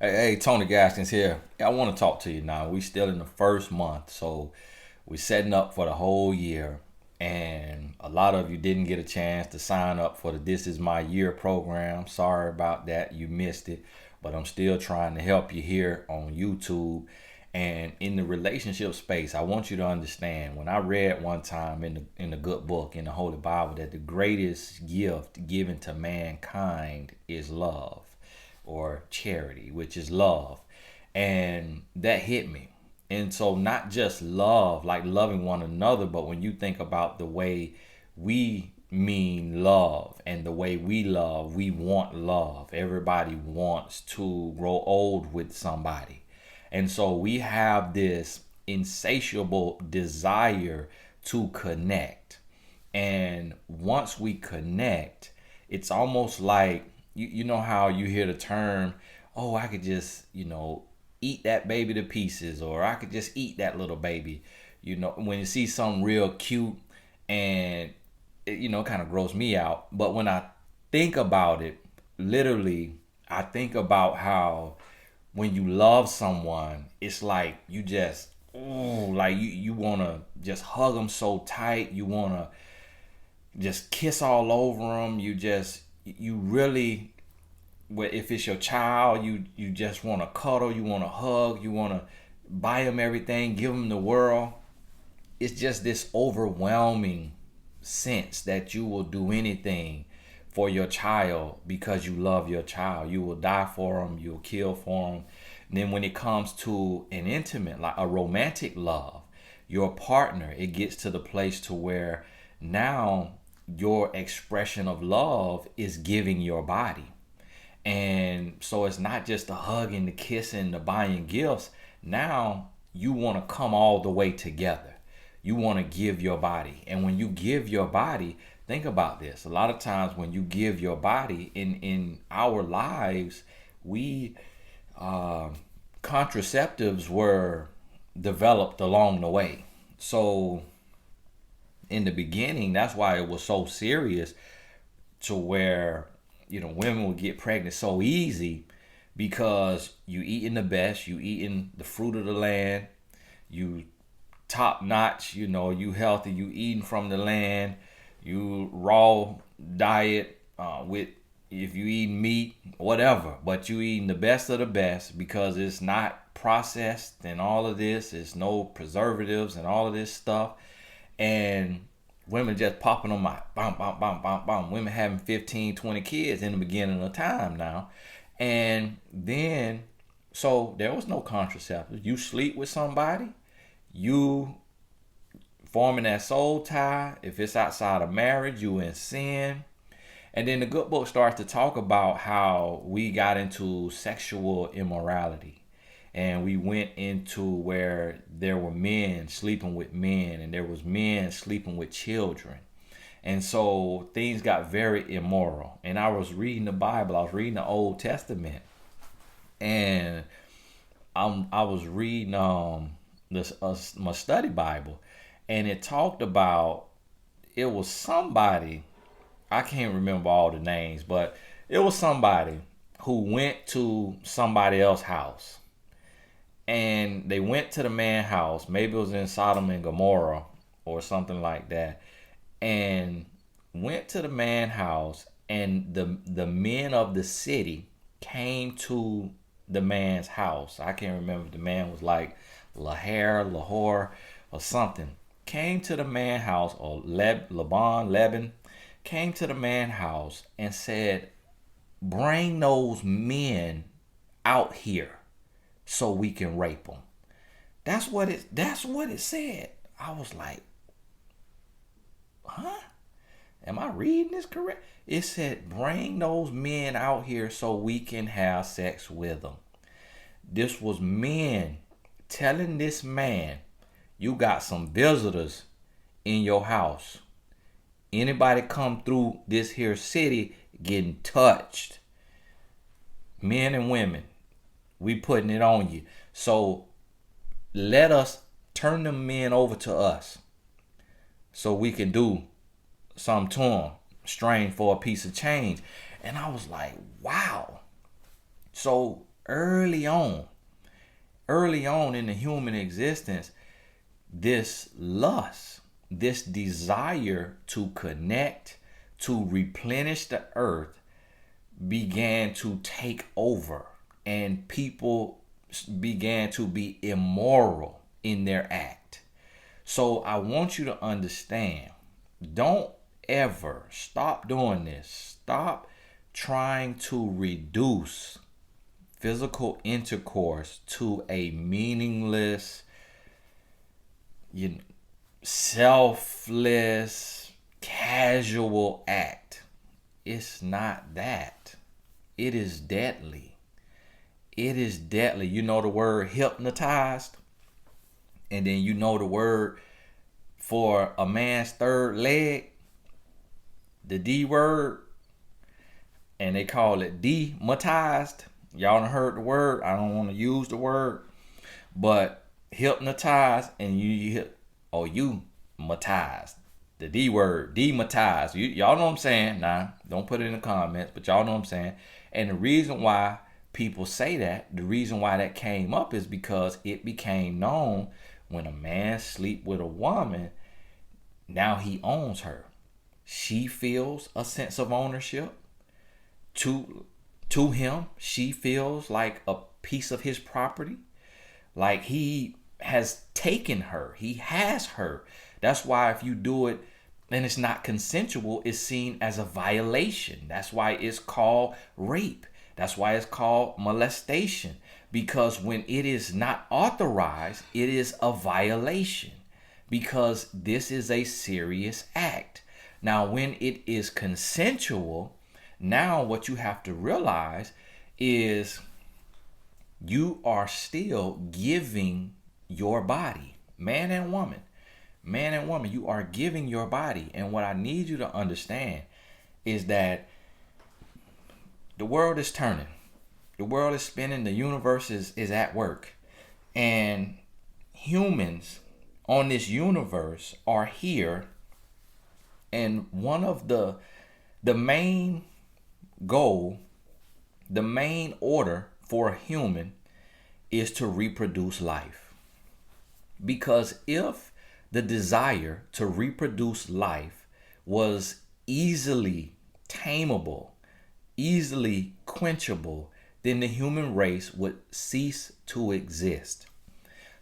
Hey, Tony Gaskins here. I want to talk to you now. We still in the first month, so we're setting up for the whole year. And a lot of you didn't get a chance to sign up for the This Is My Year program. Sorry about that. You missed it. But I'm still trying to help you here on YouTube. And in the relationship space, I want you to understand when I read one time in the good book, in the Holy Bible, that the greatest gift given to mankind is love or charity, which is love. And that hit me. And so, not just love, like loving one another, but when you think about the way we mean love and the way we love, we want love. Everybody wants to grow old with somebody. And so, we have this insatiable desire to connect. And once we connect, it's almost like you know how you hear the term, oh, I could just, eat that baby to pieces, or I could just eat that little baby. When you see something real cute and it, kind of gross me out. But when I think about it, literally, I think about how when you love someone, it's like you just, oh, like you want to just hug them so tight. You want to just kiss all over them. You really, if it's your child, you just want to cuddle, you want to hug, you want to buy them everything, give them the world. It's just this overwhelming sense that you will do anything for your child because you love your child. You will die for them, you'll kill for them. And then when it comes to an intimate, like a romantic love, your partner, it gets to the place to where now your expression of love is giving your body. And so it's not just the hugging, the kissing, the buying gifts. Now you want to come all the way together. You want to give your body. And when you give your body, think about this. A lot of times when you give your body in our lives, we contraceptives were developed along the way. So in the beginning, that's why it was so serious, to where women would get pregnant so easy, because you eating the best, you eating the fruit of the land, you top notch, you healthy, you eating from the land, you raw diet, with, if you eat meat, whatever, but you eating the best of the best because it's not processed and all of this, it's no preservatives and all of this stuff. And women just popping on my bam, bam, bam, bam, bam. Women having 15, 20 kids in the beginning of time now. And then, so there was no contraceptives. You sleep with somebody, you forming that soul tie. If it's outside of marriage, you in sin. And then the good book starts to talk about how we got into sexual immorality. And we went into where there were men sleeping with men, and there was men sleeping with children. And so things got very immoral. And I was reading the Bible. I was reading the Old Testament. And I was reading my study Bible. And it talked about, it was somebody, I can't remember all the names, but it was somebody who went to somebody else's house. And they went to the man's house. Maybe it was in Sodom and Gomorrah or something like that. And went to the man's house, and the men of the city came to the man's house. I can't remember if the man was like Lahore, or something. Came to the man's house, or Leban, came to the man's house and said, bring those men out here so we can rape them. That's what it said. I was like, huh? Am I reading this correct? It said, bring those men out here so we can have sex with them. This was men telling this man, you got some visitors in your house. Anybody come through this here city getting touched. Men and women, we putting it on you. So let us turn them men over to us so we can do something to them, strain for a piece of change. And I was like, wow. So early on, in the human existence, this lust, this desire to connect, to replenish the earth began to take over, and people began to be immoral in their act. So I want you to understand, don't ever stop doing this. Stop trying to reduce physical intercourse to a meaningless, selfless, casual act. It's not that. It is deadly. It is deadly. You know the word hypnotized? And then you know the word for a man's third leg? The D word? And they call it dematized. Y'all done heard the word. I don't want to use the word. But hypnotized and you matized. The D word, dematized. Y'all know what I'm saying. Nah, don't put it in the comments, but y'all know what I'm saying. And the reason why people say that, the reason why that came up is because it became known when a man sleep with a woman, now he owns her. She feels a sense of ownership to him. She feels like a piece of his property, like he has taken her, he has her. That's why if you do it and it's not consensual, it's seen as a violation. That's why it's called rape. That's why it's called molestation, because when it is not authorized, it is a violation, because this is a serious act. Now, when it is consensual, now what you have to realize is you are still giving your body, man and woman, you are giving your body. And what I need you to understand is that the world is turning, the world is spinning, the universe is at work, and humans on this universe are here. And one of the main goal, the main order for a human is to reproduce life. Because if the desire to reproduce life was easily tameable, easily quenchable, then the human race would cease to exist.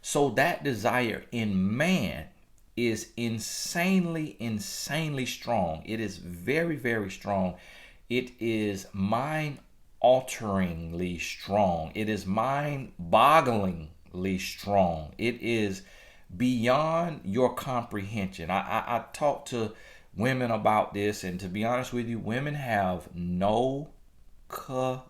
So that desire in man is insanely strong. It is very, very strong. It is mind-alteringly strong. It is mind-bogglingly strong. It is beyond your comprehension. I talk to women about this, and to be honest with you, women have no clue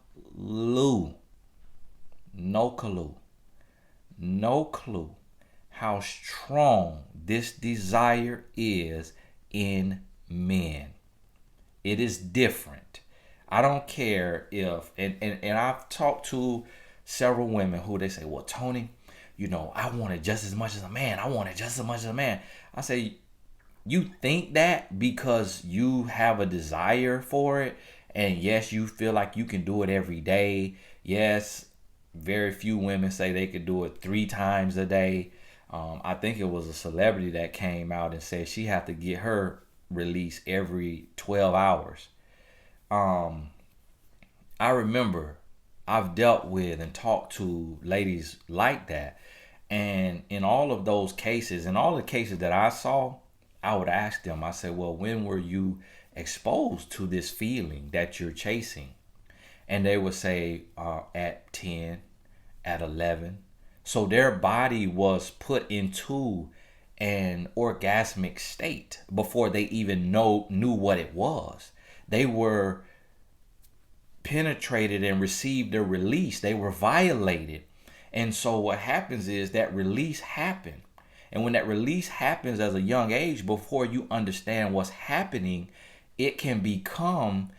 how strong this desire is in men. It is different. I don't care if, and I've talked to several women who they say, well, Tony, I want it just as much as a man. I want it just as much as a man. I say, you think that because you have a desire for it, and yes, you feel like you can do it every day. Yes, very few women say they could do it 3 times a day. I think it was a celebrity that came out and said she had to get her release every 12 hours. I remember I've dealt with and talked to ladies like that. And in all of those cases, in all the cases that I saw, I would ask them, I said, well, when were you exposed to this feeling that you're chasing? And they would say at 10, at 11. So their body was put into an orgasmic state before they even knew what it was. They were penetrated and received a release. They were violated. And so what happens is that release happened. And when that release happens as a young age, before you understand what's happening, it can become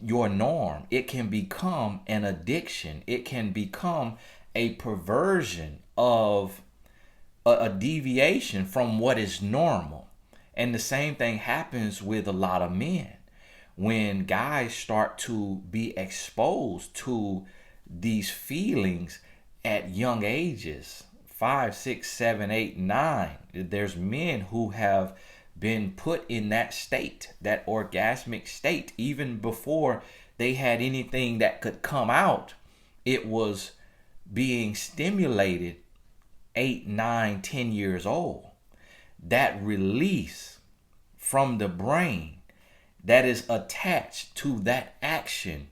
your norm. It can become an addiction. It can become a perversion of a deviation from what is normal. And the same thing happens with a lot of men. When guys start to be exposed to these feelings at young ages, 5, 6, 7, 8, 9. There's men who have been put in that state, that orgasmic state, even before they had anything that could come out. It was being stimulated 8, 9, 10 years old. That release from the brain that is attached to that action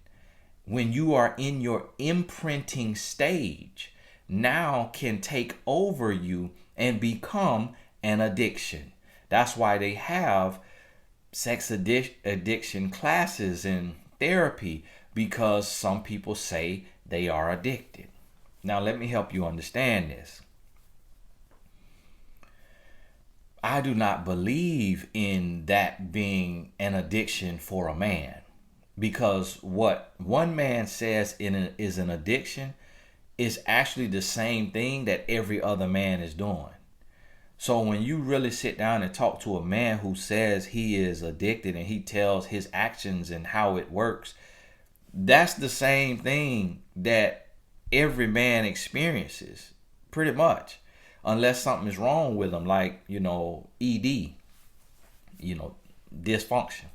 when you are in your imprinting stage now can take over you and become an addiction. That's why they have sex addiction classes in therapy, because some people say they are addicted. Now, let me help you understand this. I do not believe in that being an addiction for a man, because what one man says is an addiction is actually the same thing that every other man is doing. So when you really sit down and talk to a man who says he is addicted and he tells his actions and how it works, that's the same thing that every man experiences, pretty much, unless something is wrong with them, like, ED, dysfunction.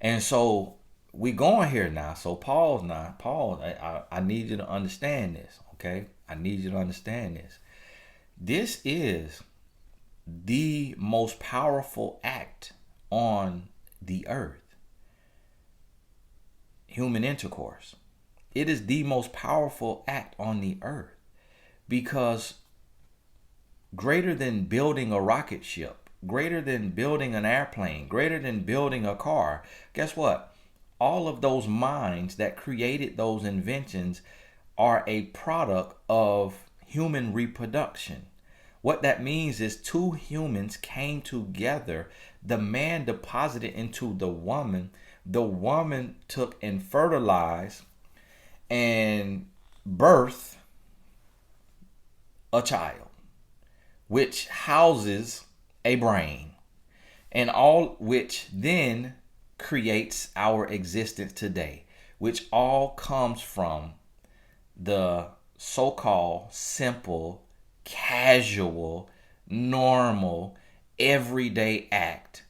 And so we going here now. So pause, I need you to understand this, okay? I need you to understand this. This is the most powerful act on the earth. Human intercourse. It is the most powerful act on the earth, because greater than building a rocket ship, greater than building an airplane, greater than building a car, guess what? All of those minds that created those inventions are a product of human reproduction. What that means is two humans came together. The man deposited into the woman. The woman took and fertilized and birthed a child, which houses a brain, and all which then creates our existence today, which all comes from the so-called simple, casual, normal, everyday act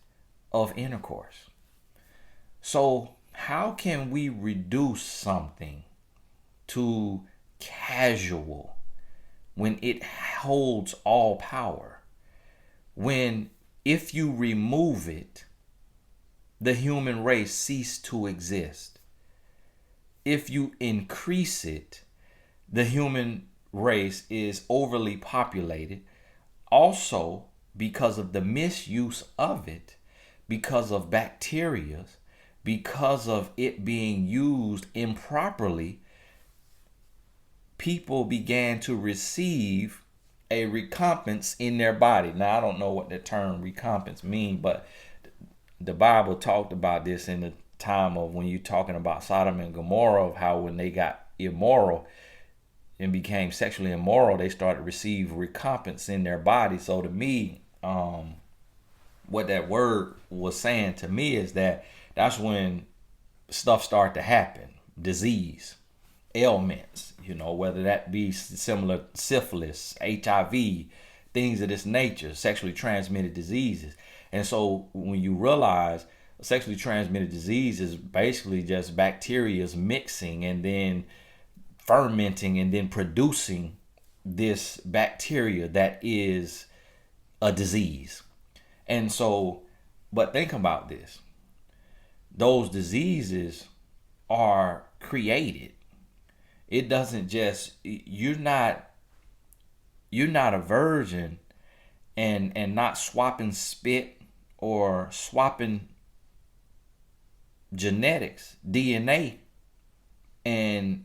of intercourse. So how can we reduce something to casual when it holds all power? When, if you remove it, the human race cease to exist. If you increase it, the human race is overly populated. Also, because of the misuse of it, because of bacteria, because of it being used improperly, people began to receive a recompense in their body. Now, I don't know what the term recompense means, but the Bible talked about this in the time of when you're talking about Sodom and Gomorrah, of how when they got immoral and became sexually immoral, they started to receive recompense in their body. So to me, what that word was saying to me is that that's when stuff started to happen. Disease, ailments, whether that be similar syphilis, HIV, things of this nature, sexually transmitted diseases. And so when you realize sexually transmitted disease is basically just bacteria's mixing and then fermenting and then producing this bacteria that is a disease. And so, but think about this. Those diseases are created. It doesn't just, you're not a virgin and not swapping spit or swapping genetics, DNA, and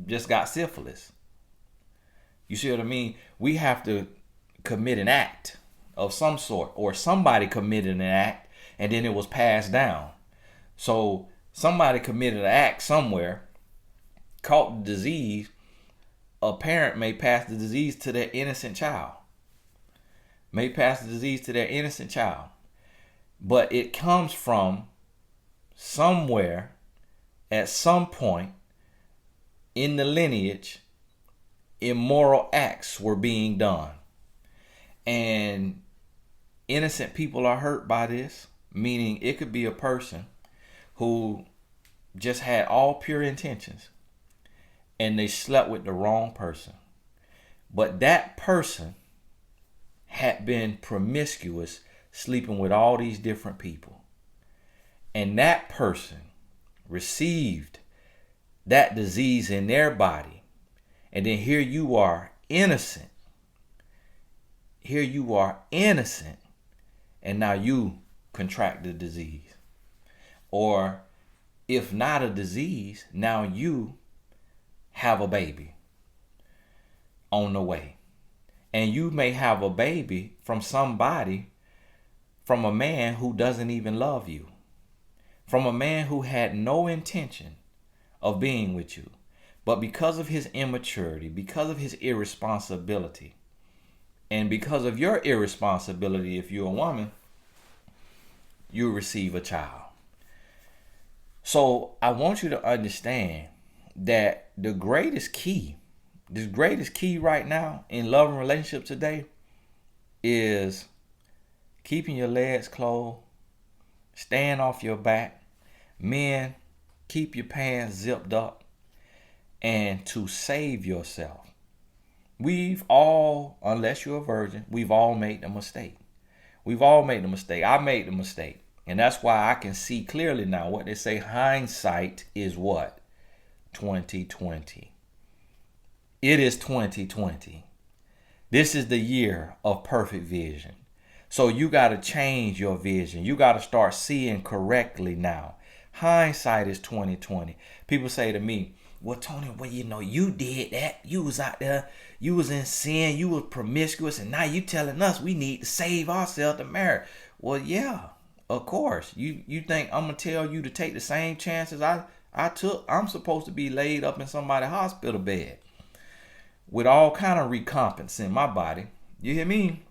just got syphilis. You see what I mean? We have to commit an act of some sort, or somebody committed an act and then it was passed down. So somebody committed an act somewhere, caught the disease. A parent may pass the disease to their innocent child. But it comes from somewhere at some point in the lineage, immoral acts were being done. And innocent people are hurt by this, meaning it could be a person who just had all pure intentions and they slept with the wrong person. But that person had been promiscuous, sleeping with all these different people. And that person received that disease in their body. And then here you are innocent. Here you are innocent. And now you contract the disease. Or if not a disease, now you have a baby on the way. And you may have a baby from somebody, from a man who doesn't even love you, from a man who had no intention of being with you. But because of his immaturity, because of his irresponsibility, and because of your irresponsibility, if you're a woman, you receive a child. So I want you to understand that the greatest key right now in love and relationship today is keeping your legs closed, staying off your back. Men, keep your pants zipped up, and to save yourself. We've all, unless you're a virgin, we've all made the mistake. We've all made the mistake. I made the mistake. And that's why I can see clearly now what they say, hindsight is what? 2020. It is 2020. This is the year of perfect vision. So you got to change your vision. You got to start seeing correctly now. Hindsight is 2020. People say to me, well, Tony, well, you did that. You was out there. You was in sin. You was promiscuous. And now you telling us we need to save ourselves to marry. Well, yeah, of course. You think I'm going to tell you to take the same chances I took? I'm supposed to be laid up in somebody's hospital bed with all kind of recompense in my body. You hear me?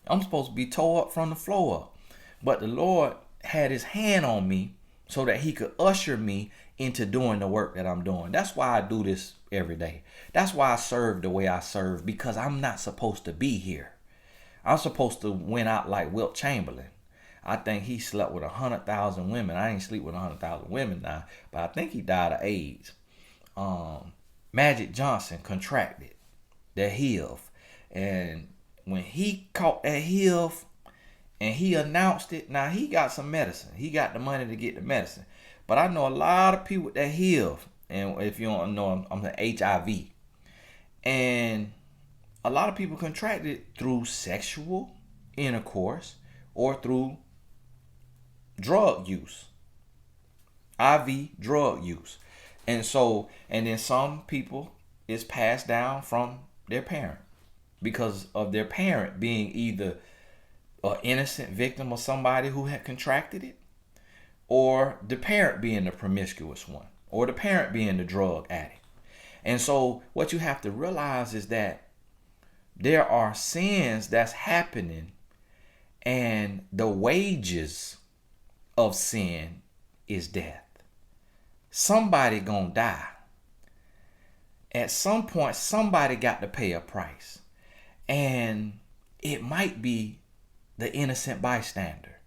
I'm supposed to be tore up from the floor up. But the Lord had his hand on me so that he could usher me into doing the work that I'm doing. That's why I do this every day. That's why I serve the way I serve, because I'm not supposed to be here. I'm supposed to win out like Wilt Chamberlain. I think he slept with 100,000 women. I ain't sleep with 100,000 women now, but I think he died of AIDS. Magic Johnson contracted the HIV, and when he caught that HIV and he announced it, now he got some medicine. He got the money to get the medicine. But I know a lot of people with that HIV, and if you don't know, I'm the HIV. And a lot of people contracted through sexual intercourse or through drug use, IV drug use. And then some people is passed down from their parent because of their parent being either an innocent victim of somebody who had contracted it, or the parent being the promiscuous one, or the parent being the drug addict. And so what you have to realize is that there are sins that's happening, and the wages of sin is death. Somebody gonna die. At some point, somebody got to pay a price. And it might be the innocent bystander.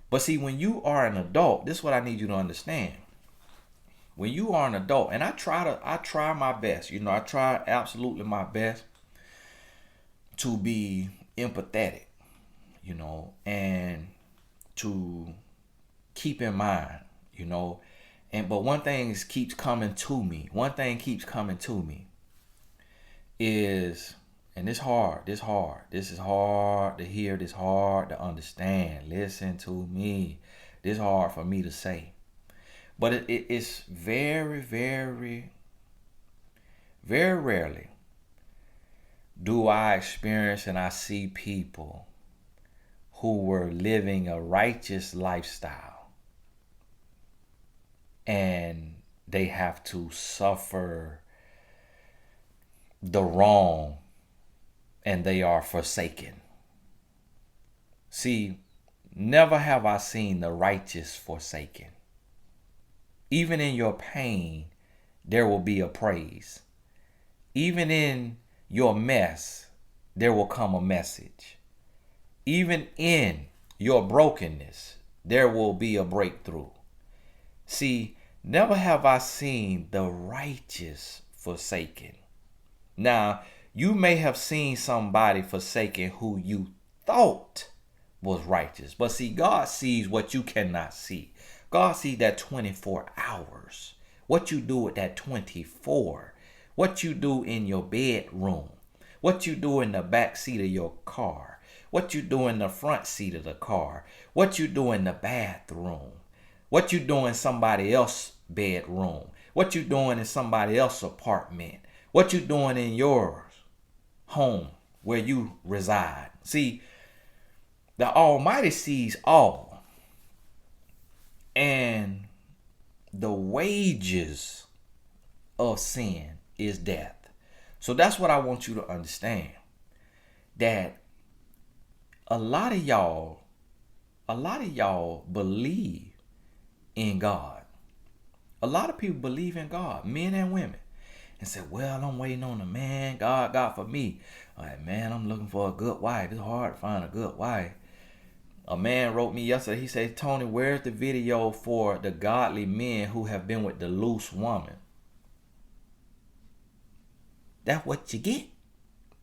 But see, when you are an adult, this is what I need you to understand. When you are an adult, and I try my best, I try absolutely my best to be empathetic, and to keep in mind, but one thing keeps coming to me. One thing keeps coming to me is, and this is hard to hear, this hard to understand. Listen to me. This is hard for me to say. But it's very, very, very rarely do I experience and I see people who were living a righteous lifestyle and they have to suffer the wrong and they are forsaken. See, never have I seen the righteous forsaken. Even in your pain, there will be a praise. Even in your mess, there will come a message. Even in your brokenness, there will be a breakthrough. See, never have I seen the righteous forsaken. Now, you may have seen somebody forsaken who you thought was righteous. But see, God sees what you cannot see. God sees that 24 hours. What you do with that 24. What you do in your bedroom. What you do in the back seat of your car. What you do in the front seat of the car. What you do in the bathroom. What you do in somebody else's bedroom. What you doing in somebody else's apartment. What you doing in yours home where you reside. See, the Almighty sees all. And the wages of sin is death. So that's what I want you to understand. That a lot of y'all believe in God. A lot of people believe in God, men and women. And say, well, I'm waiting on a man. God for me. All right, man, I'm looking for a good wife. It's hard to find a good wife. A man wrote me yesterday. He said, Tony, where's the video for the godly men who have been with the loose woman? That's what you get.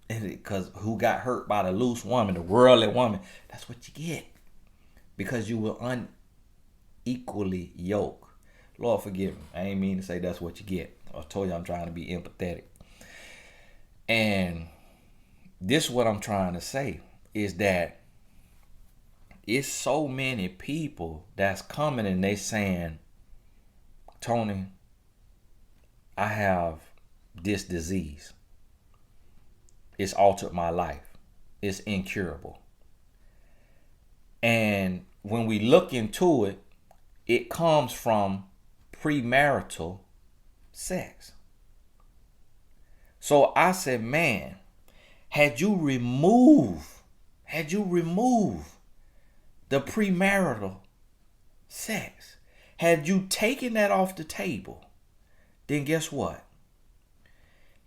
Because who got hurt by the loose woman, the worldly woman. That's what you get. Because you were unequally yoked. Lord, forgive me. I ain't mean to say that's what you get. I told you I'm trying to be empathetic. And this is what I'm trying to say is that it's so many people that's coming and they saying, Tony, I have this disease. It's altered my life. It's incurable. And when we look into it, it comes from premarital sex. So I said, man, had you removed the premarital sex, had you taken that off the table, then guess what?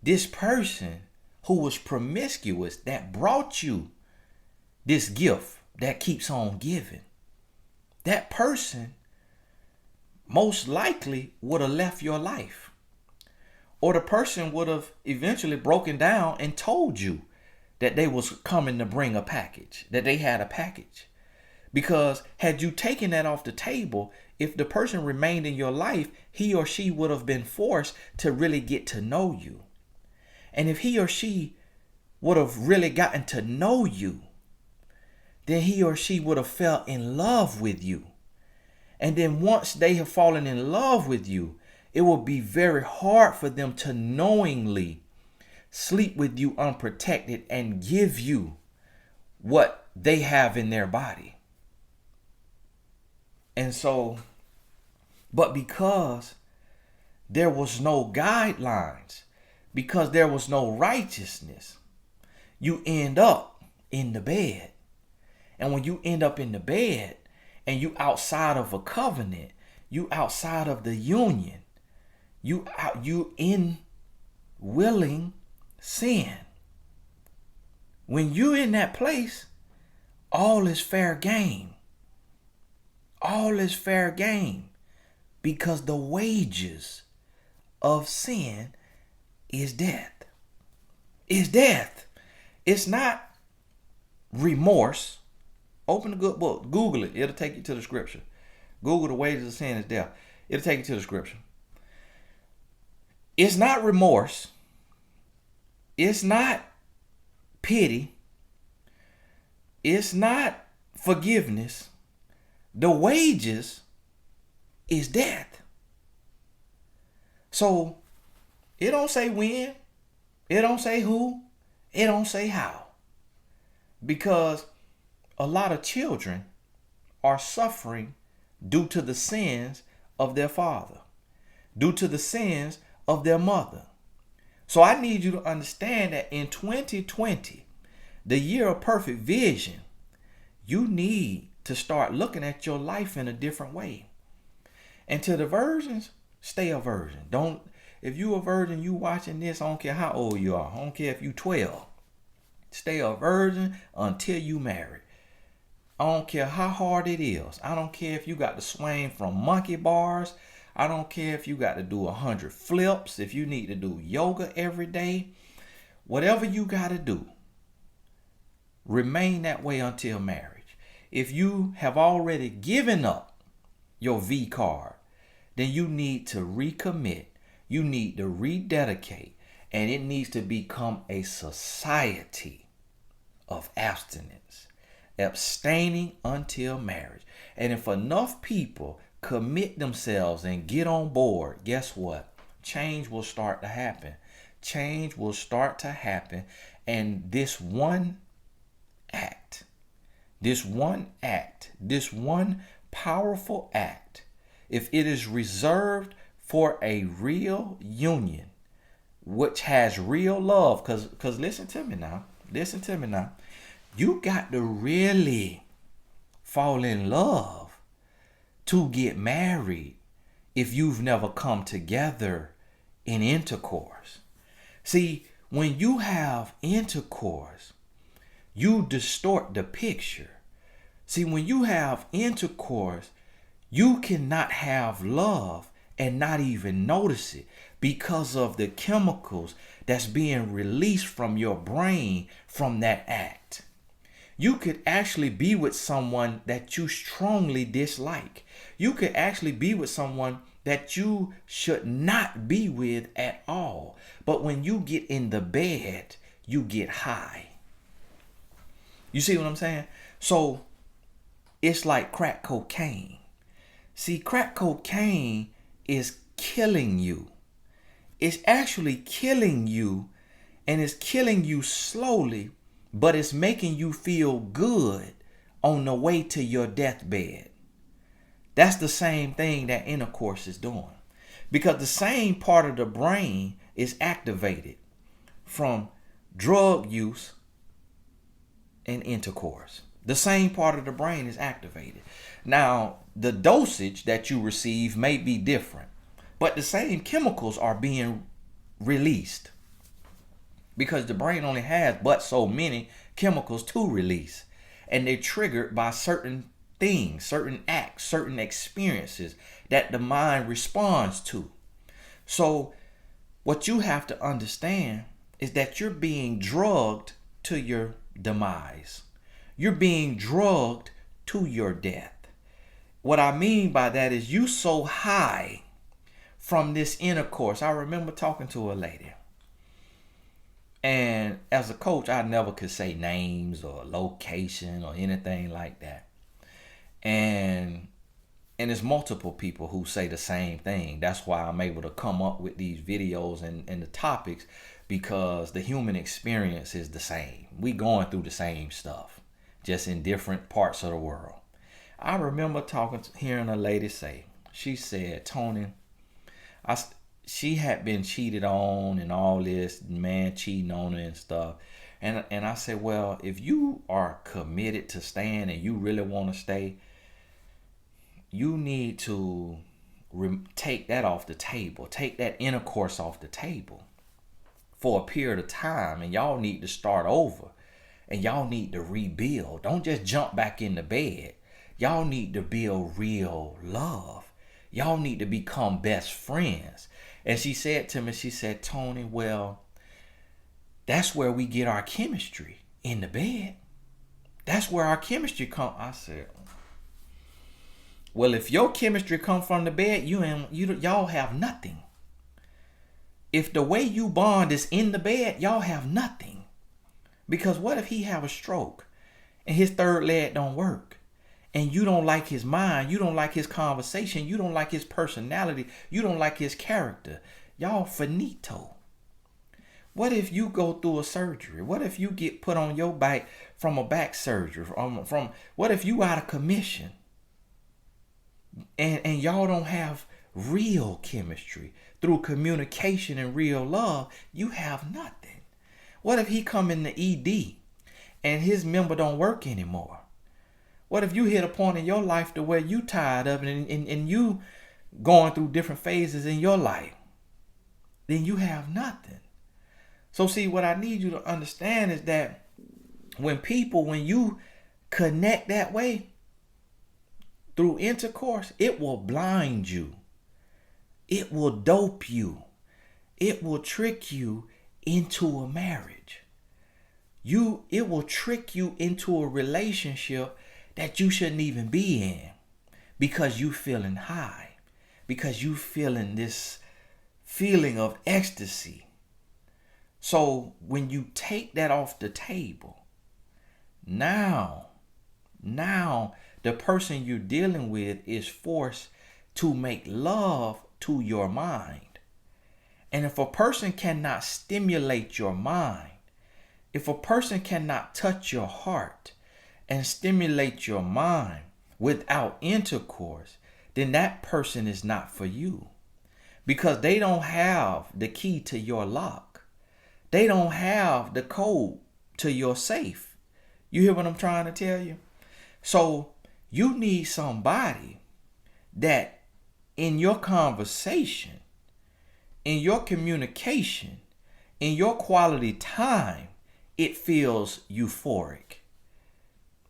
This person who was promiscuous that brought you this gift that keeps on giving, that person most likely would have left your life. Or the person would have eventually broken down and told you that they was coming to bring a package, that they had a package. Because had you taken that off the table, if the person remained in your life, he or she would have been forced to really get to know you. And if he or she would have really gotten to know you, then he or she would have fell in love with you. And then once they have fallen in love with you, it will be very hard for them to knowingly sleep with you unprotected and give you what they have in their body. And so, but because there was no guidelines, because there was no righteousness, you end up in the bed. And when you end up in the bed and you outside of a covenant, you outside of the union, you in willing sin. When you're in that place, all is fair game. All is fair game, because the wages of sin is death. Is death. It's not remorse. Open the good book. Google it. It'll take you to the scripture. Google the wages of sin is death. It'll take you to the scripture. It's not remorse. It's not pity. It's not forgiveness. The wages is death. So it don't say when. It don't say who. It don't say how. Because a lot of children are suffering due to the sins of their father, due to the sins of their mother. So I need you to understand that in 2020, the year of perfect vision, you need to start looking at your life in a different way. And to the virgins, stay a virgin. Don't If you a virgin, you watching this, I don't care how old you are. I don't care if you 12. Stay a virgin until you marry. I don't care how hard it is. I don't care if you got to swing from monkey bars. I don't care if you got to do 100 flips. If you need to do yoga every day. Whatever you got to do, remain that way until marriage. If you have already given up your V card, then you need to recommit. You need to rededicate. And it needs to become a society of abstinence. Abstaining until marriage. And if enough people commit themselves and get on board, guess what? Change will start to happen. Change will start to happen. And this one powerful act, if it is reserved for a real union, which has real love, because listen to me now. You got to really fall in love to get married if you've never come together in intercourse. See, when you have intercourse, you distort the picture. See, when you have intercourse, you cannot have love and not even notice it because of the chemicals that's being released from your brain from that act. You could actually be with someone that you strongly dislike. You could actually be with someone that you should not be with at all. But when you get in the bed, you get high. You see what I'm saying? So it's like crack cocaine. See, crack cocaine is killing you. It's actually killing you, and it's killing you slowly, but it's making you feel good on the way to your deathbed. That's the same thing that intercourse is doing, because the same part of the brain is activated from drug use and intercourse. The same part of the brain is activated. Now, the dosage that you receive may be different, but the same chemicals are being released, because the brain only has but so many chemicals to release, and they're triggered by certain things, certain acts, certain experiences that the mind responds to. So what you have to understand is that you're being drugged to your demise. You're being drugged to your death. What I mean by that is you so high from this intercourse. I remember talking to a lady, and as a coach, I never could say names or location or anything like that. And there's multiple people who say the same thing. That's why I'm able to come up with these videos and the topics, because the human experience is the same. We going through the same stuff, just in different parts of the world. I remember hearing a lady say, she said, Tony, she had been cheated on and all this, man cheating on her and stuff. And I said, well, if you are committed to staying and you really want to stay, you need to take that off the table. Take that intercourse off the table for a period of time. And y'all need to start over. And y'all need to rebuild. Don't just jump back in the bed. Y'all need to build real love. Y'all need to become best friends. And she said to me, she said, Tony, well, that's where we get our chemistry, in the bed. That's where our chemistry comes. I said, well, if your chemistry comes from the bed, y'all have nothing. If the way you bond is in the bed, y'all have nothing. Because what if he have a stroke and his third leg don't work? And you don't like his mind, you don't like his conversation, you don't like his personality, you don't like his character. Y'all finito. What if you go through a surgery? What if you get put on your back from a back surgery? What if you out of commission? And y'all don't have real chemistry through communication and real love? You have nothing. What if he come in the ED and his member don't work anymore? What if you hit a point in your life to where you tired of it and you going through different phases in your life? then you have nothing. So see, what I need you to understand is that when you connect that way through intercourse, it will blind you. It will dope you. It will trick you into a marriage. It will trick you into a relationship that you shouldn't even be in because you feeling high, because you feeling this feeling of ecstasy. So when you take that off the table, now the person you're dealing with is forced to make love to your mind. And if a person cannot stimulate your mind, if a person cannot touch your heart and stimulate your mind without intercourse, then that person is not for you, because they don't have the key to your lock. They don't have the code to your safe. You hear what I'm trying to tell you? So you need somebody that in your conversation, in your communication, in your quality time, it feels euphoric.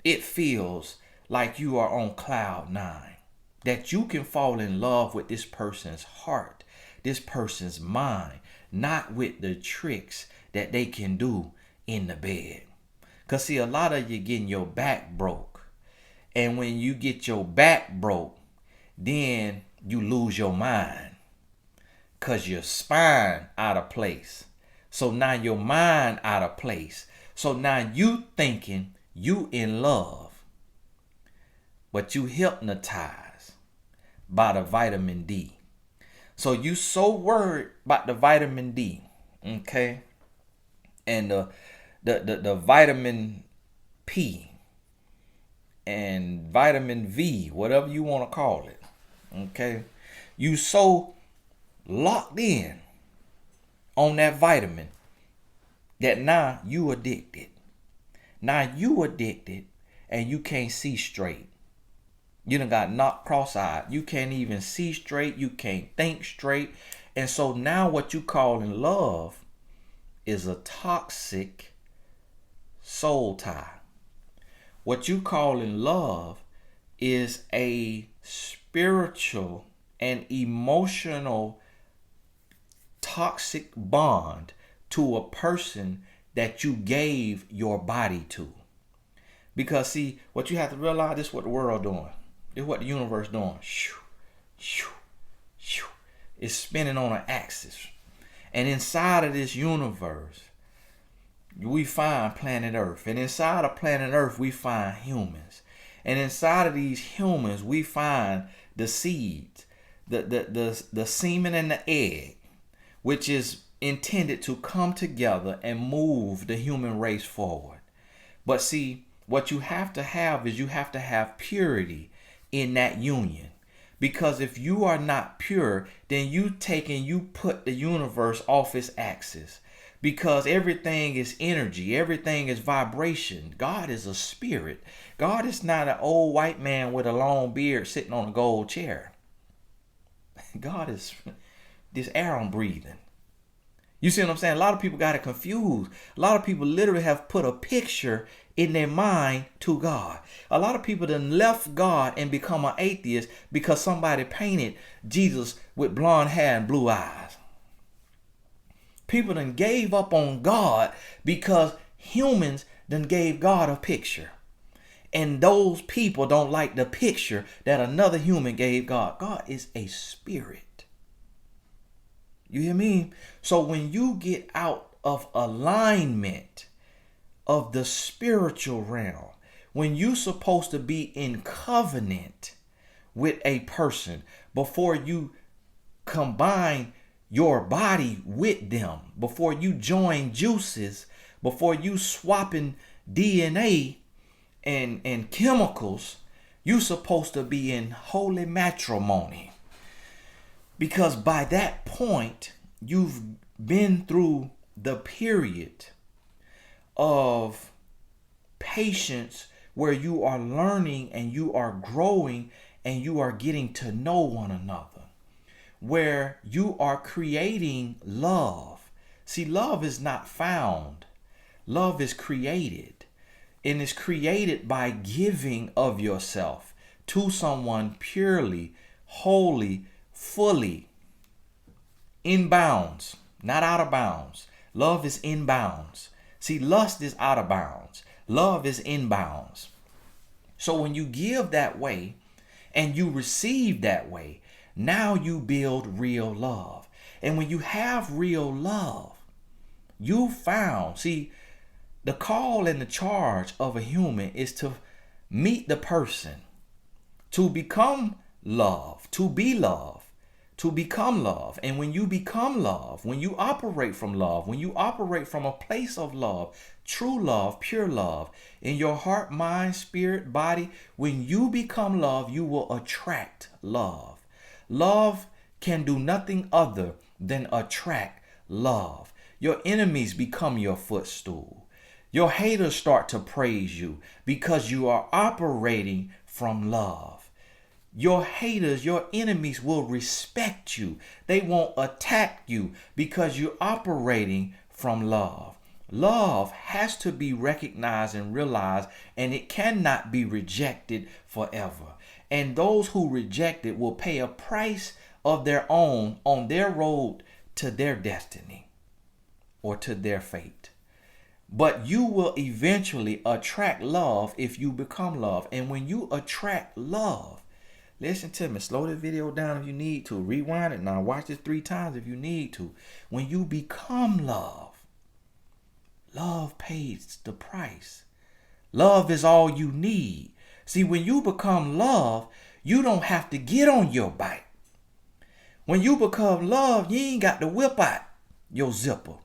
It feels like you are on cloud nine, that you can fall in love with this person's heart, this person's mind, not with the tricks that they can do in the bed. Because see, a lot of you getting your back broke. And when you get your back broke, then you lose your mind because your spine out of place. So now your mind out of place. So now you thinking you in love, but you hypnotized by the vitamin D. So you so worried about the vitamin D, okay, and the vitamin P and vitamin V, whatever you want to call it, okay. You so locked in on that vitamin that now you addicted. Now you addicted and you can't see straight. You done got knocked cross-eyed. You can't even see straight. You can't think straight. And so now what you call in love is a toxic soul tie. What you call in love is a spiritual and emotional toxic bond to a person that you gave your body to. Because see, what you have to realize, this is what the world doing. This is what the universe doing. It's spinning on an axis. And inside of this universe, we find planet Earth. And inside of planet Earth, we find humans. And inside of these humans, we find the seeds, the semen and the egg, which is intended to come together and move the human race forward. But see, what you have to have is you have to have purity in that union. Because if you are not pure, then you put the universe off its axis. Because everything is energy, everything is vibration. God is a spirit. God is not an old white man with a long beard sitting on a gold chair. God is this air I'm breathing. You see what I'm saying? A lot of people got it confused. A lot of people literally have put a picture in their mind to God. A lot of people done left God and become an atheist because somebody painted Jesus with blonde hair and blue eyes. People done gave up on God because humans done gave God a picture. And those people don't like the picture that another human gave God. God is a spirit. You hear me? So when you get out of alignment of the spiritual realm, when you're supposed to be in covenant with a person before you combine your body with them, before you join juices, before you swapping DNA and chemicals, you're supposed to be in holy matrimony. Because by that point, you've been through the period of patience where you are learning and you are growing and you are getting to know one another. where you are creating love. See, love is not found. Love is created. And it's created by giving of yourself to someone purely, wholly, fully, in bounds, not out of bounds. Love is in bounds. See, lust is out of bounds. Love is in bounds. So when you give that way and you receive that way, now you build real love. And when you have real love, you found, see, the call and the charge of a human is to meet the person, to become love, to be love, to become love. And when you become love, when you operate from love, when you operate from a place of love, true love, pure love, in your heart, mind, spirit, body, when you become love, you will attract love. Love can do nothing other than attract love. Your enemies become your footstool. Your haters start to praise you because you are operating from love. Your haters, your enemies will respect you. They won't attack you because you're operating from love. Love has to be recognized and realized, and it cannot be rejected forever. And those who reject it will pay a price of their own on their road to their destiny or to their fate. But you will eventually attract love if you become love. And when you attract love, listen to me, slow the video down if you need to. Rewind it now. Watch this 3 times if you need to. When you become love, love pays the price. Love is all you need. See, when you become love, you don't have to get on your bike. When you become love, you ain't got to whip out your zipper.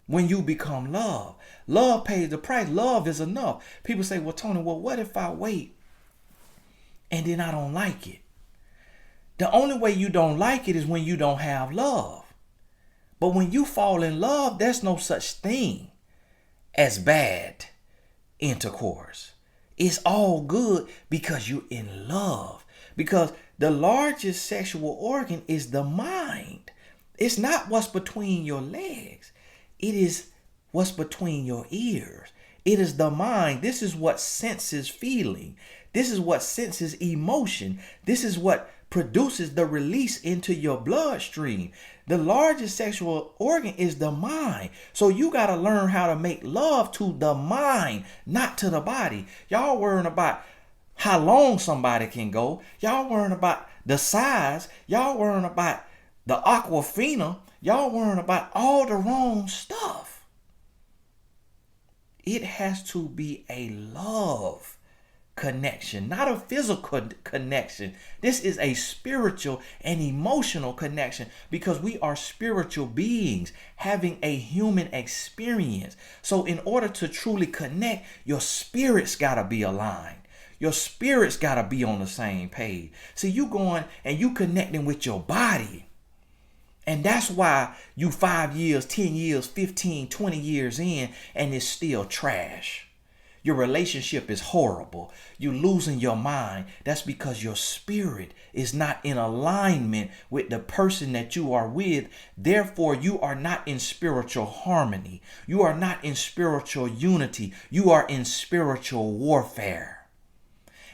When you become love, love pays the price. Love is enough. People say, well, Tony, well, what if I wait and then I don't like it? The only way you don't like it is when you don't have love. But when you fall in love, there's no such thing as bad intercourse. It's all good because you're in love. Because the largest sexual organ is the mind. It's not what's between your legs. It is what's between your ears. It is the mind. This is what senses feeling. This is what senses emotion. This is what produces the release into your bloodstream. The largest sexual organ is the mind. So you got to learn how to make love to the mind, not to the body. Y'all worrying about how long somebody can go. Y'all worrying about the size. Y'all worrying about the aquafina. Y'all worrying about all the wrong stuff. It has to be a love connection, not a physical connection. This is a spiritual and emotional connection because we are spiritual beings having a human experience. So in order to truly connect, your spirits got to be aligned. Your spirits got to be on the same page. See, you going and you connecting with your body. And that's why you 5 years, 10 years, 15, 20 years in, and it's still trash. Your relationship is horrible. You're losing your mind. That's because your spirit is not in alignment with the person that you are with. Therefore, you are not in spiritual harmony. You are not in spiritual unity. You are in spiritual warfare.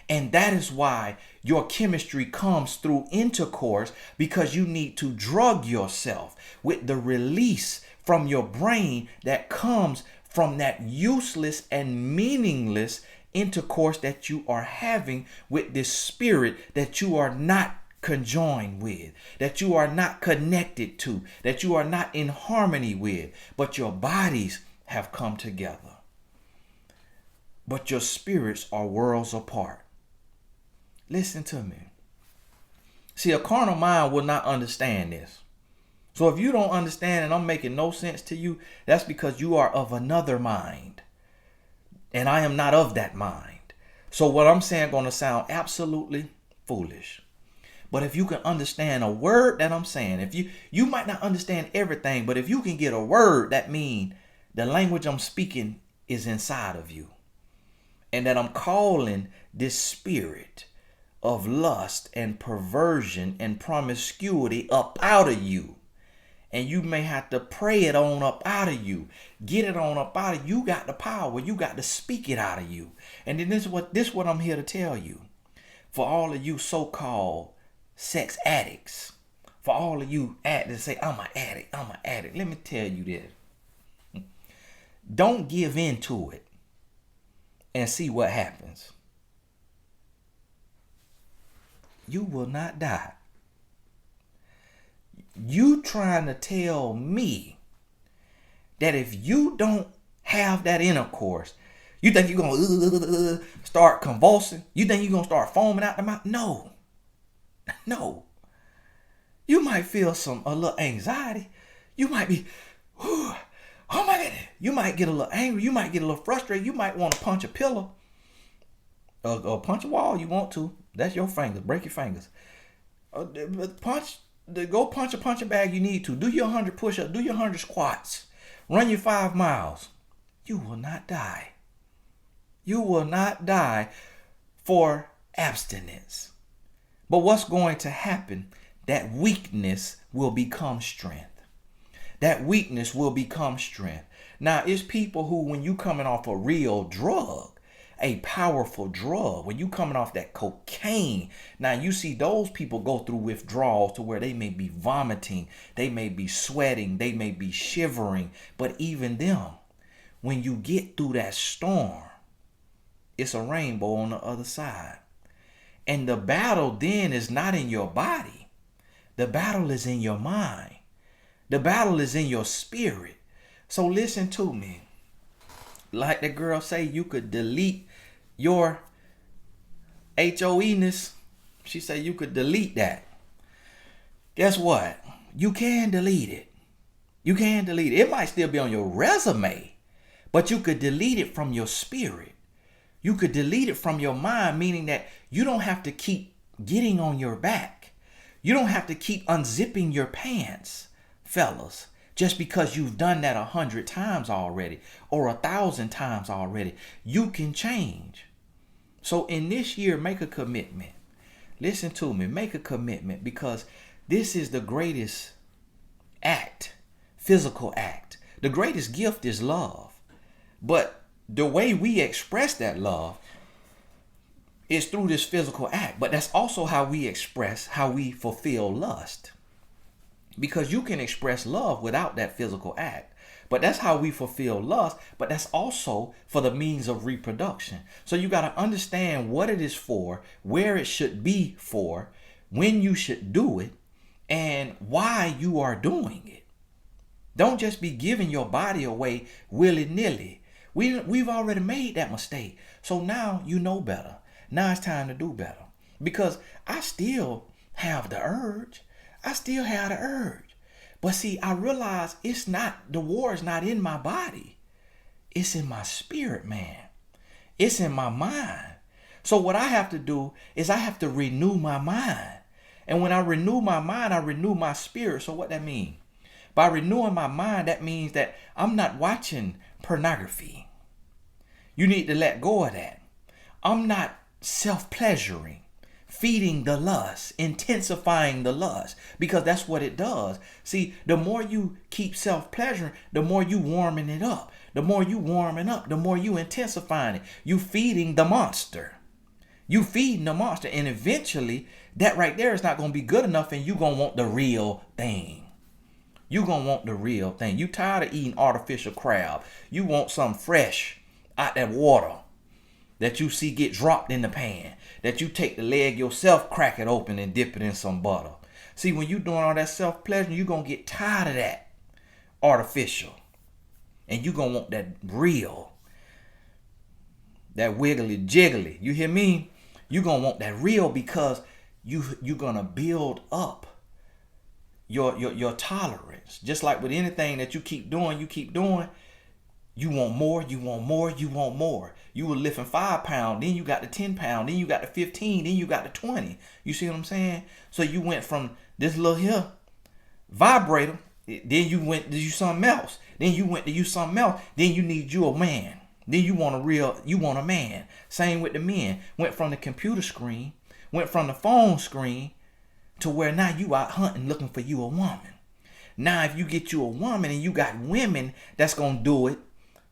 And that is why your chemistry comes through intercourse, because you need to drug yourself with the release from your brain that comes from that useless and meaningless intercourse that you are having with this spirit that you are not conjoined with, that you are not connected to, that you are not in harmony with, but your bodies have come together. But your spirits are worlds apart. Listen to me. See, a carnal mind will not understand this. So if you don't understand and I'm making no sense to you, that's because you are of another mind. And I am not of that mind. So what I'm saying going to sound absolutely foolish. But if you can understand a word that I'm saying, if you might not understand everything, but if you can get a word, that means the language I'm speaking is inside of you. And that I'm calling this spirit of lust and perversion and promiscuity up out of you. And you may have to pray it on up out of you. Get it on up out of you. You got the power. You got to speak it out of you. And then this is what I'm here to tell you. For all of you so-called sex addicts, for all of you addicts say, I'm an addict. Let me tell you this. Don't give in to it and see what happens. You will not die. You trying to tell me that if you don't have that intercourse, you think you're going to start convulsing? You think you're going to start foaming out the mouth? No. You might feel a little anxiety. You might be, oh my goodness. You might get a little angry. You might get a little frustrated. You might want to punch a pillow or punch a wall. You want to. That's your fingers. Break your fingers. Go punch a punching bag you need to. Do your 100 push-ups. Do your 100 squats. Run your 5 miles. You will not die. You will not die for abstinence. But what's going to happen? That weakness will become strength. That weakness will become strength. Now, it's people who, when you coming off a real drug, a powerful drug, when you coming off that cocaine, now you see those people go through withdrawals to where they may be vomiting, they may be sweating, they may be shivering. But even them, when you get through that storm, it's a rainbow on the other side. And the battle then is not in your body. The battle is in your mind. The battle is in your spirit. So listen to me. Like the girl say, you could delete your HOE-ness. She said you could delete that. Guess what? You can delete it. You can delete it. It might still be on your resume, but you could delete it from your spirit. You could delete it from your mind, meaning that you don't have to keep getting on your back. You don't have to keep unzipping your pants, fellas, just because you've done that 100 times already or 1,000 times already. You can change. So in this year, make a commitment. Listen to me. Make a commitment, because this is the greatest act, physical act. The greatest gift is love. But the way we express that love is through this physical act. But that's also how we express, how we fulfill lust. Because you can express love without that physical act. But that's how we fulfill lust. But that's also for the means of reproduction. So you got to understand what it is for, where it should be for, when you should do it, and why you are doing it. Don't just be giving your body away willy-nilly. We've already made that mistake. So now you know better. Now it's time to do better. Because I still have the urge. But see, I realize the war is not in my body. It's in my spirit, man. It's in my mind. So what I have to do is I have to renew my mind. And when I renew my mind, I renew my spirit. So what that means? By renewing my mind, that means that I'm not watching pornography. You need to let go of that. I'm not self-pleasuring, feeding the lust, intensifying the lust, because that's what it does. See, the more you keep self-pleasuring, the more you warming it up. The more you warming up, the more you intensifying it. You feeding the monster. You feeding the monster. And eventually, that right there is not going to be good enough, and you're going to want the real thing. You're going to want the real thing. You tired of eating artificial crab. You want something fresh out that water that you see get dropped in the pan, that you take the leg yourself, crack it open and dip it in some butter. See, when you doing all that self-pleasure, you're going to get tired of that artificial. And you're going to want that real, that wiggly jiggly. You hear me? You're going to want that real, because you're going to build up your tolerance. Just like with anything that you keep doing, you want more, you want more, you want more. You were lifting 5 pounds, then you got to 10 pounds, then you got to 15, then you got to 20. You see what I'm saying? So you went from this little here vibrator, then you went to use something else. Then you went to use something else. Then you need you a man. Then you want a man. Same with the men. Went from the computer screen, went from the phone screen to where now you out hunting looking for you a woman. Now if you get you a woman and you got women that's going to do it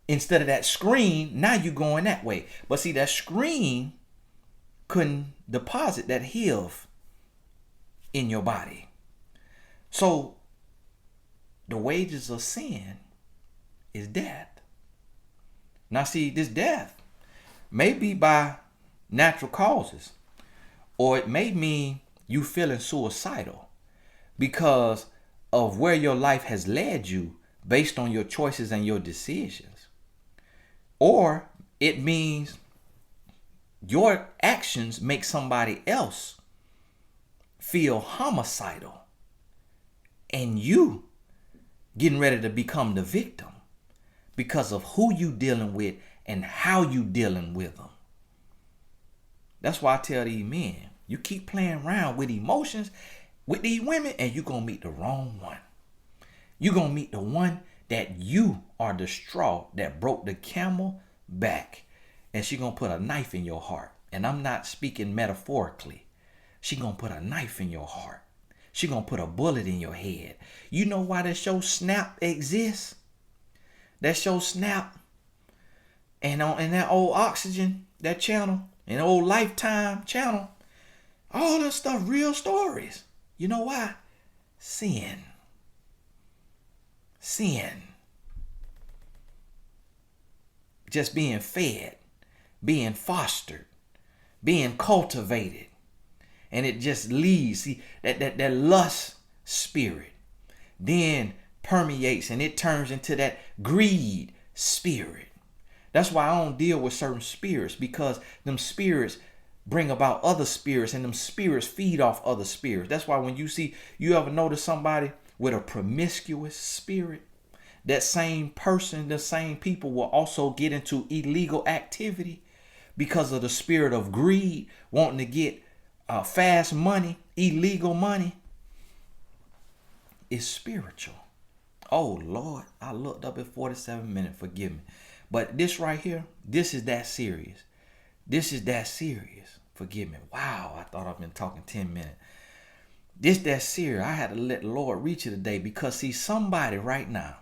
instead of that screen, now you going that way. But see, that screen couldn't deposit that HIV in your body. So the wages of sin is death. Now see, this death may be by natural causes, or it may mean you feeling suicidal because of where your life has led you based on your choices and your decisions. Or it means your actions make somebody else feel homicidal and you getting ready to become the victim because of who you dealing with and how you dealing with them. That's why I tell these men, you keep playing around with emotions with these women and you're going to meet the wrong one. You're going to meet the one that you are the straw that broke the camel back. And she's going to put a knife in your heart. And I'm not speaking metaphorically. She's going to put a knife in your heart. She's going to put a bullet in your head. You know why that show Snap exists? That show Snap and on that old Oxygen, that channel, and old Lifetime channel, all that stuff, real stories. You know why? Sin. Just being fed, being fostered, being cultivated. And it just leads, see, that lust spirit then permeates and it turns into that greed spirit. That's why I don't deal with certain spirits, because them spirits bring about other spirits and them spirits feed off other spirits. That's why when you ever notice somebody with a promiscuous spirit, that same person, the same people will also get into illegal activity because of the spirit of greed, wanting to get fast money, illegal money. It's spiritual. Oh Lord, I looked up at 47 minutes, forgive me. But this right here, this is that serious. This is that serious. Forgive me. Wow, I thought I've been talking 10 minutes. This that serious. I had to let the Lord reach it today because see, somebody right now,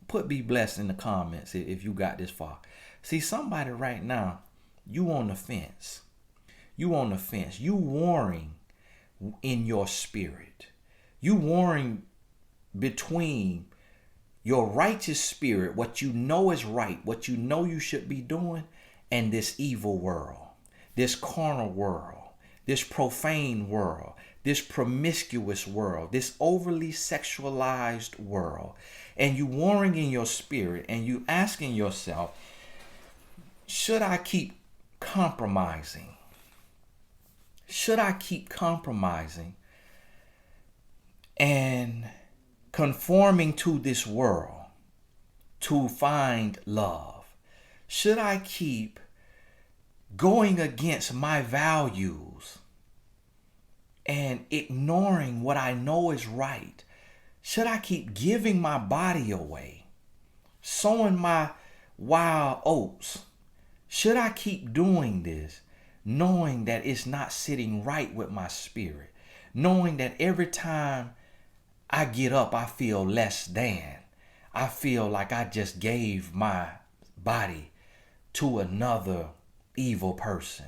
put be blessed in the comments if you got this far. See, somebody right now, you on the fence. You on the fence. You warring in your spirit. You warring between your righteous spirit, what you know is right, what you know you should be doing, and this evil world, this carnal world, this profane world, this promiscuous world, this overly sexualized world. And you warring in your spirit and you asking yourself, should I keep compromising? Should I keep compromising and conforming to this world to find love? Should I keep going against my values and ignoring what I know is right? Should I keep giving my body away, sowing my wild oats? Should I keep doing this, knowing that it's not sitting right with my spirit, knowing that every time I get up, I feel less than. I feel like I just gave my body to another evil person,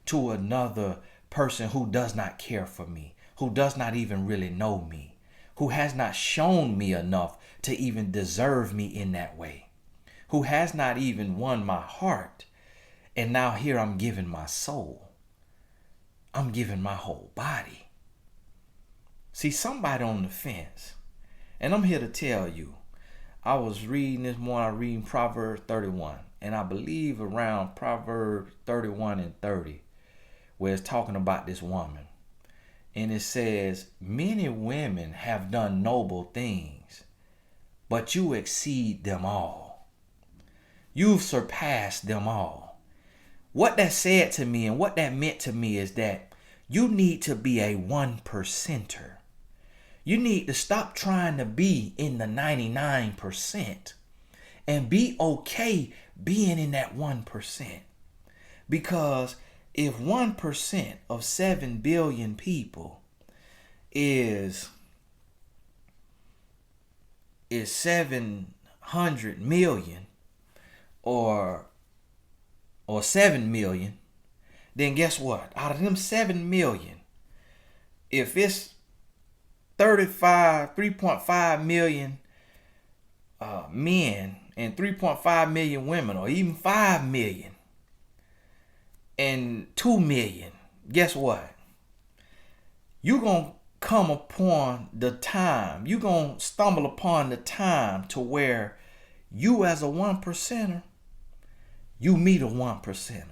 to another person who does not care for me, who does not even really know me, who has not shown me enough to even deserve me in that way, who has not even won my heart. And now here I'm giving my soul. I'm giving my whole body. See, somebody on the fence. And I'm here to tell you, I was reading this morning, I reading Proverbs 31. And I believe around Proverbs 31 and 30, where it's talking about this woman. And it says, many women have done noble things, but you exceed them all. You've surpassed them all. What that said to me and what that meant to me is that you need to be a 1%er. You need to stop trying to be in the 99% and be okay being in that 1%. Because If 1% of 7 billion people is 700 million or 7 million, then guess what? Out of them 7 million, if it's 3.5 million men and 3.5 million women, or even 5 million and 2 million, guess what? You're going to come upon the time, you're going to stumble upon the time to where you as a 1%er, you meet a 1%er.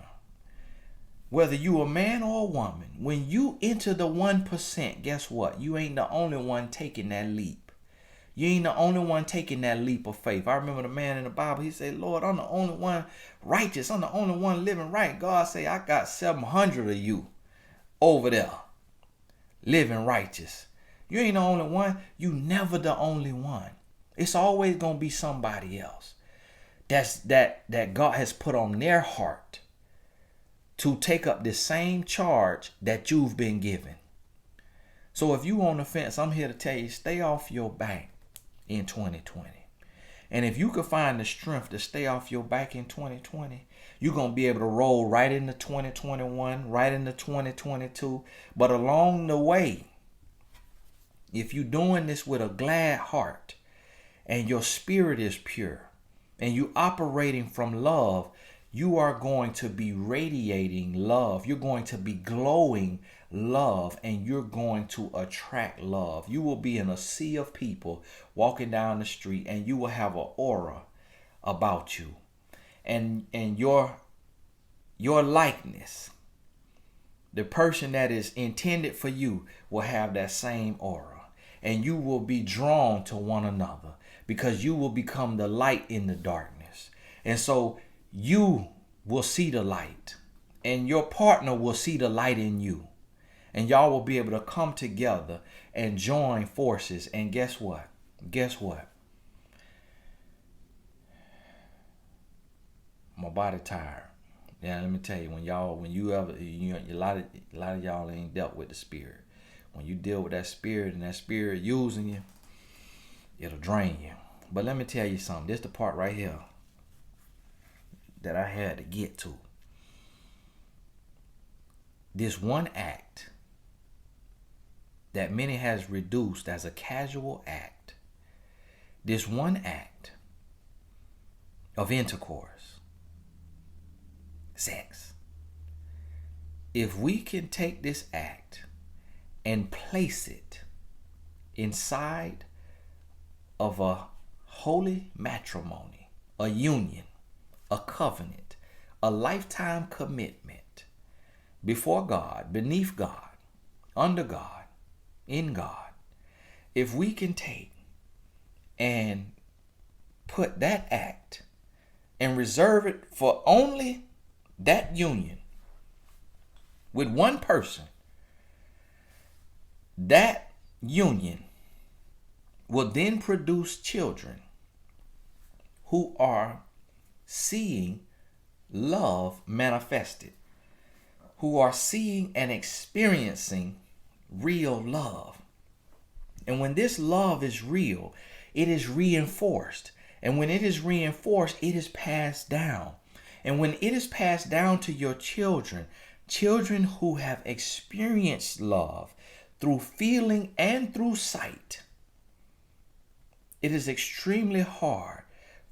Whether you a man or a woman, when you enter the 1%, guess what? You ain't the only one taking that leap. You ain't the only one taking that leap of faith. I remember the man in the Bible, he said, Lord, I'm the only one righteous. I'm the only one living right. God say, I got 700 of you over there living righteous. You ain't the only one. You never the only one. It's always going to be somebody else that God has put on their heart to take up the same charge that you've been given. So if you on the fence, I'm here to tell you, stay off your back in 2020. And if you can find the strength to stay off your back in 2020, you're going to be able to roll right into 2021, right into 2022. But along the way, if you're doing this with a glad heart and your spirit is pure and you operating from love, you are going to be radiating love. You're going to be glowing love, and you're going to attract love. You will be in a sea of people walking down the street, and you will have an aura about you. And your likeness, the person that is intended for you, will have that same aura. And you will be drawn to one another because you will become the light in the darkness. And so you will see the light, and your partner will see the light in you, and y'all will be able to come together and join forces. And guess what? My body tired. Yeah, let me tell you, a lot of y'all ain't dealt with the spirit. When you deal with that spirit and that spirit using you, it'll drain you. But let me tell you something. This is the part right here that I had to get to. This one act that many has reduced as a casual act, this one act of intercourse, sex. If we can take this act and place it inside of a holy matrimony, a union, a covenant, a lifetime commitment before God, beneath God, under God, in God, if we can take and put that act and reserve it for only that union with one person, that union will then produce children who are seeing love manifested, who are seeing and experiencing real love. And when this love is real, it is reinforced. And when it is reinforced, it is passed down. And when it is passed down to your children, children who have experienced love through feeling and through sight, it is extremely hard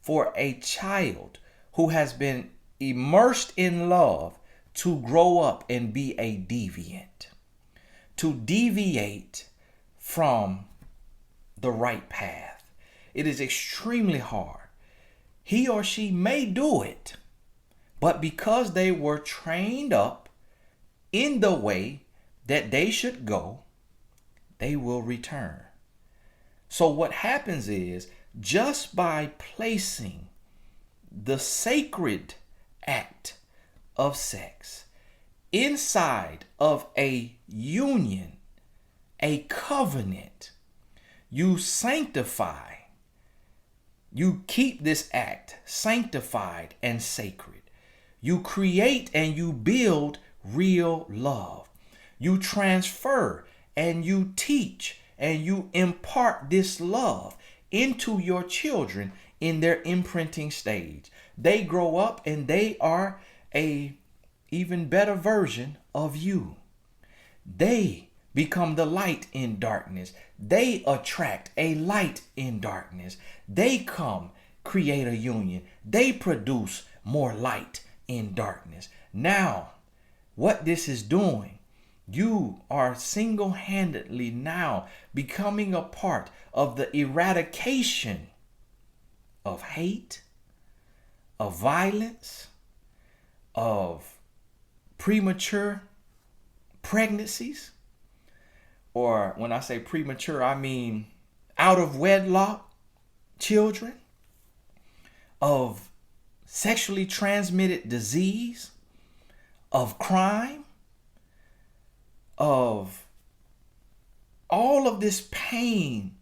for a child who has been immersed in love to grow up and be a deviant, to deviate from the right path. It is extremely hard. He or she may do it, but because they were trained up in the way that they should go, they will return. So what happens is, just by placing the sacred act of sex inside of a union, a covenant, you sanctify, you keep this act sanctified and sacred. You create and you build real love. You transfer and you teach and you impart this love into your children in their imprinting stage. They grow up and they are a even better version of you. They become the light in darkness. They attract a light in darkness. They come create a union. They produce more light in darkness. Now, what this is doing, you are single-handedly now becoming a part of the eradication of hate, of violence, of premature pregnancies. Or when I say premature, I mean out of wedlock children, of sexually transmitted disease, of crime, of all of this pain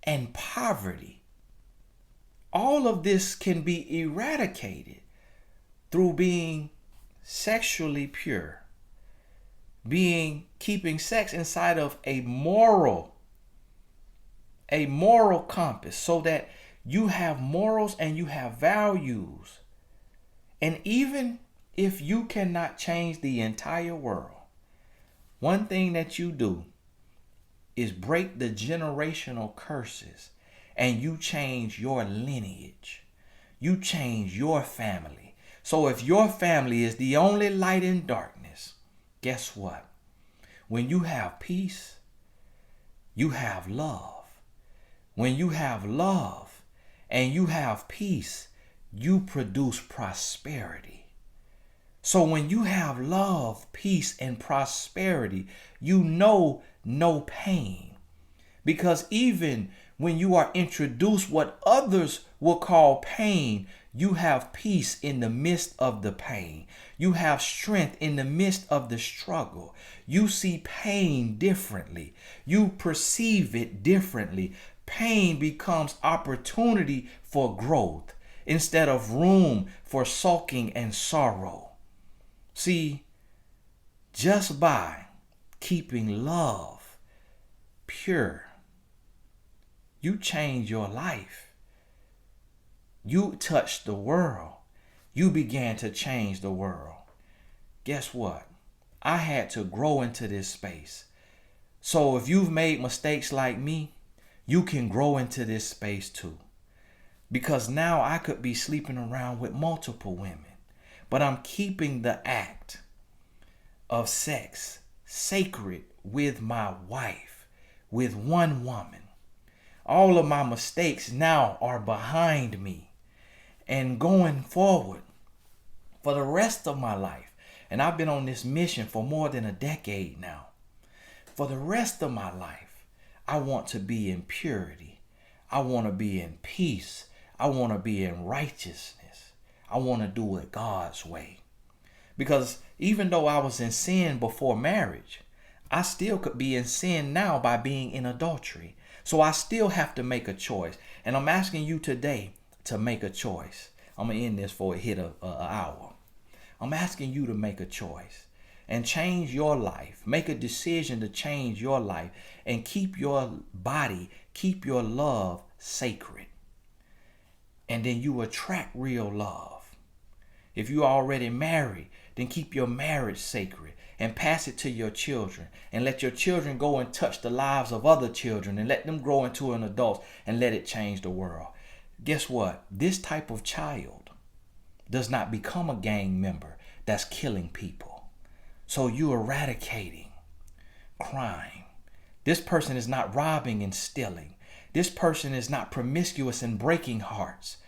and poverty. All of this can be eradicated through being sexually pure, keeping sex inside of a moral compass, so that you have morals and you have values. And even if you cannot change the entire world, one thing that you do is break the generational curses, and you change your lineage. You change your family. So if your family is the only light in darkness, guess what? When you have peace, you have love. When you have love and you have peace, you produce prosperity. So when you have love, peace, and prosperity, you know no pain. Because even when you are introduced what others will call pain, you have peace in the midst of the pain. You have strength in the midst of the struggle. You see pain differently. You perceive it differently. Pain becomes opportunity for growth instead of room for sulking and sorrow. See, just by keeping love pure, you change your life. You touch the world. You began to change the world. Guess what? I had to grow into this space. So if you've made mistakes like me, you can grow into this space too. Because now I could be sleeping around with multiple women, but I'm keeping the act of sex sacred with my wife, with one woman. All of my mistakes now are behind me. And going forward for the rest of my life, and I've been on this mission for more than a decade now. For the rest of my life, I want to be in purity. I want to be in peace. I want to be in righteousness. I want to do it God's way. Because even though I was in sin before marriage, I still could be in sin now by being in adultery. So I still have to make a choice. And I'm asking you today to make a choice. I'm going to end this before it hit an hour. I'm asking you to make a choice and change your life. Make a decision to change your life and keep your body, keep your love sacred. And then you attract real love. If you're already married, then keep your marriage sacred and pass it to your children, and let your children go and touch the lives of other children and let them grow into an adult and let it change the world. Guess what? This type of child does not become a gang member that's killing people. So you're eradicating crime. This person is not robbing and stealing. This person is not promiscuous and breaking hearts.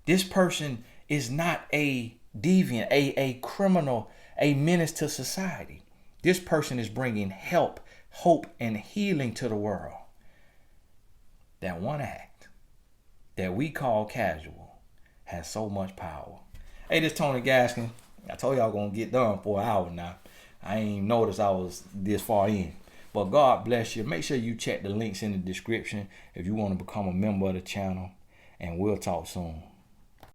This person is not a deviant, a criminal, a menace to society. This person is bringing help, hope, and healing to the world. That one act that we call casual has so much power. Hey, this Tony Gaskin. I told y'all gonna get done for an hour now. I ain't even noticed I was this far in. But God bless you. Make sure you check the links in the description if you want to become a member of the channel. And we'll talk soon.